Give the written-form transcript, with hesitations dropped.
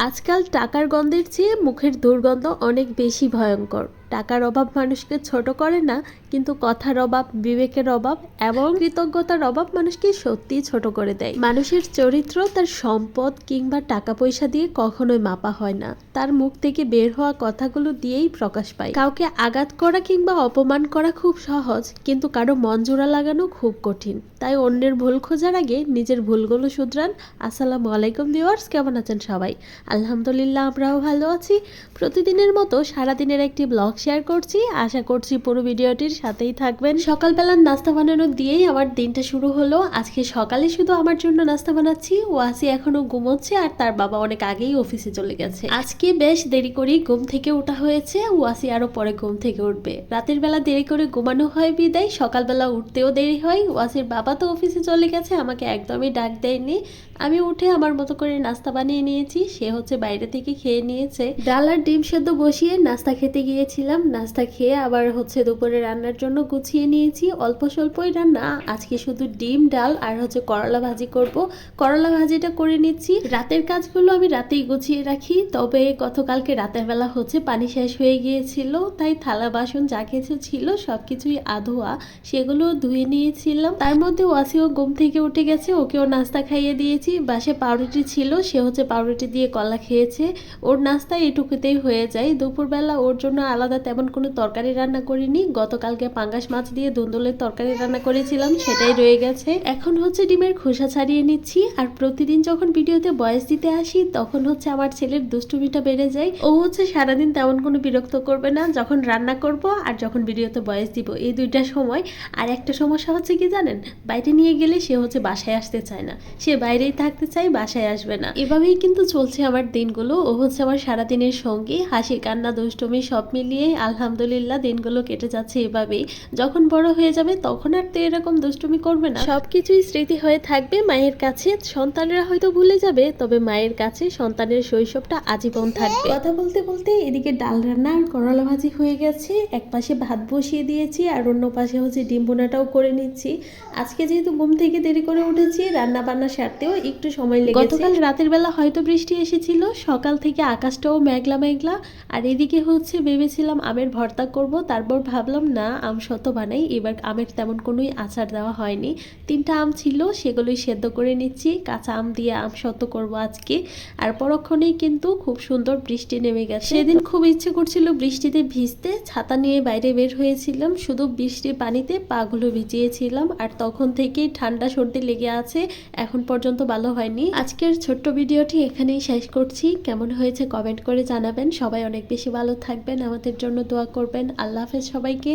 আজকাল টাকার গন্ধের চেয়ে মুখের দুর্গন্ধ অনেক বেশি ভয়ঙ্কর। টাকার অভাব মানুষকে ছোট করে না, কিন্তু কথার অভাব, বিবেকের অভাব এবং কৃতজ্ঞতার অভাব মানুষকে সত্যিই ছোট করে দেয়। মানুষের চরিত্র তার সম্পদ কিংবা টাকা পয়সা দিয়ে কখনোই মাপা হয় না, তার মুখ থেকে বের হওয়া কথাগুলো দিয়েই প্রকাশ পায়। কাউকে আঘাত করা কিংবা অপমান করা খুব সহজ, কিন্তু কারো মন জোড়া লাগানো খুব কঠিন। তাই অন্যের ভুল খোঁজার আগে নিজের ভুলগুলো শুধরান। আসসালামু আলাইকুম ভিউয়ার্স, কেমন আছেন সবাই? আলহামদুলিল্লাহ, আমরাও ভালো আছি। প্রতিদিনের মতো সারাদিনের একটি ব্লগ শেয়ার করছি, আশা করছি পুরো ভিডিওটির সাথেই থাকবেন। সকালবেলার নাস্তা বানানো দিয়েই আমার দিনটা শুরু হলো। আজকে সকালে শুধু আমার জন্য নাস্তা বানাচ্ছি। ওয়াসি এখনো ঘুমোচ্ছে আর তার বাবা অনেক আগেই অফিসে চলে গেছে। আজকে বেশ দেরি করেই ঘুম থেকে ওঠা হয়েছে। ওয়াসি আরো পরে ঘুম থেকে উঠবে। রাতের বেলা দেরি করে ঘুমানো হয় বিদায় সকালবেলা উঠতেও দেরি হয়। ওয়াসির বাবা তো অফিসে চলে গেছে, আমাকে একদমই ডাক দেয়নি। আমি উঠে আমার মতো করে নাস্তা বানিয়ে নিয়েছি, সে হচ্ছে বাইরে থেকে খেয়ে নিয়েছে। ডাল আর ডিম সেদ্ধ বসিয়ে নাস্তা খেতে গিয়েছিলাম। নাস্তা খেয়ে আবার হচ্ছে দুপুরে রান্নার জন্য গুছিয়ে নিয়েছি। অল্প স্বল্পই রান্না, আজকে শুধু ডিম, ডাল আর হচ্ছে করলা ভাজি করব। করলা ভাজিটা করে নিচ্ছি। রাতের কাজগুলো আমি রাতেই গুছিয়ে রাখি, তবে গতকালকে রাতের বেলা হচ্ছে পানি শেষ হয়ে গিয়েছিল, তাই থালা বাসন যা কিছু ছিল সবকিছুই আধোয়া, সেগুলো ধুয়ে নিয়েছিলাম। তার মধ্যে ওয়াসিও ঘুম থেকে উঠে গেছে, ওকেও নাস্তা খাইয়ে দিয়েছি। বাসে পাউরুটি ছিল, সে হচ্ছে পাউরুটি দিয়ে কলা খেয়েছে। ওর নাস্তা এটুকুতেই হয়ে যায়। দুপুরবেলা ওর জন্য আলাদা তেমন কোনো তরকারি রান্না করিনি। গতকালকে পাঙ্গাস মাছ দিয়ে ধুন্দুলের তরকারি রান্না করেছিলাম, সেটাই রয়ে গেছে। এখন হচ্ছে ডিমের খোসা ছাড়িয়ে নিচ্ছি। আর প্রতিদিন যখন ভিডিওতে ভয়েস দিতে আসি তখন হচ্ছে আমার ছেলের দুষ্টুমিটা বেড়ে যায়। ও হচ্ছে সারাদিন তেমন কোনো বিরক্ত করবে না যখন রান্না করব আর যখন ভিডিওতে ভয়েস দিব, এই দুইটা সময়। আর একটা সমস্যা হচ্ছে কি জানেন, বাইরে নিয়ে গেলে সে হচ্ছে বাসায় আসতে চায় না, সে বাইরেই থাকতে চায়, বাসায় আসবে না। এভাবেই কিন্তু চলছে আমার দিনগুলো। ও হচ্ছে আমার সারাদিনের সঙ্গী, হাসি কান্না দুষ্টুমি সব মিলিয়ে আলহামদুলিল্লাহ দিনগুলো কেটে যাচ্ছে এভাবেই। যখন বড় হয়ে যাবে তখন আর তো এরকম দুষ্টুমি করবে না, সবকিছুই স্মৃতি হয়ে থাকবে মায়ের কাছে। সন্তানরা হয়তো ভুলে যাবে, তবে মায়ের কাছে সন্তানের শৈশবটা আজীবন থাকবে। কথা বলতে বলতে এদিকে ডাল রান্না আর করলা ভাজি হয়ে গেছে। এক পাশে ভাত বসিয়ে দিয়েছি আর অন্য পাশে হচ্ছে ডিম বোনাটাও করে নিচ্ছি। আজকে যেহেতু ঘুম থেকে দেরি করে উঠেছি, রান্না বান্না সারতেও একটু সময় লেগেছে। গতকাল রাতের বেলা হয়তো বৃষ্টি এসেছিল, সকাল থেকে আকাশটাও মেঘলা মেঘলা। আর এদিকে হচ্ছে ভেবেছিলাম আমের ভর্তা করব, তারপর ভাবলাম না, আম শত বানাই। এবার আমের তেমন কোনোই আচার দেওয়া হয়নি। 3টা আম ছিল, সেগুলোই সেদ্ধ করে নিচ্ছি। কাঁচা আম দিয়ে আম শত করব আজকে। আর পরক্ষণেই কিন্তু খুব সুন্দর বৃষ্টি নেমে গেছে। সেদিন খুব ইচ্ছে করছিল বৃষ্টিতে ভিজতে, ছাতা নিয়ে বাইরে বের হয়েছিলাম, শুধু বৃষ্টির পানিতে পাগুলো ভিজিয়েছিলাম। আর তখন থেকেই ঠান্ডা সর্দি লেগে আছে, এখন পর্যন্ত ভালো হয়নি। আজকের ছোট্ট ভিডিওটি এখানেই শেষ করছি। কেমন হয়েছে কমেন্ট করে জানাবেন। সবাই অনেক বেশি ভালো থাকবেন, আমাদের জন্য দোয়া করবেন। আল্লাহ হাফেজ সবাইকে।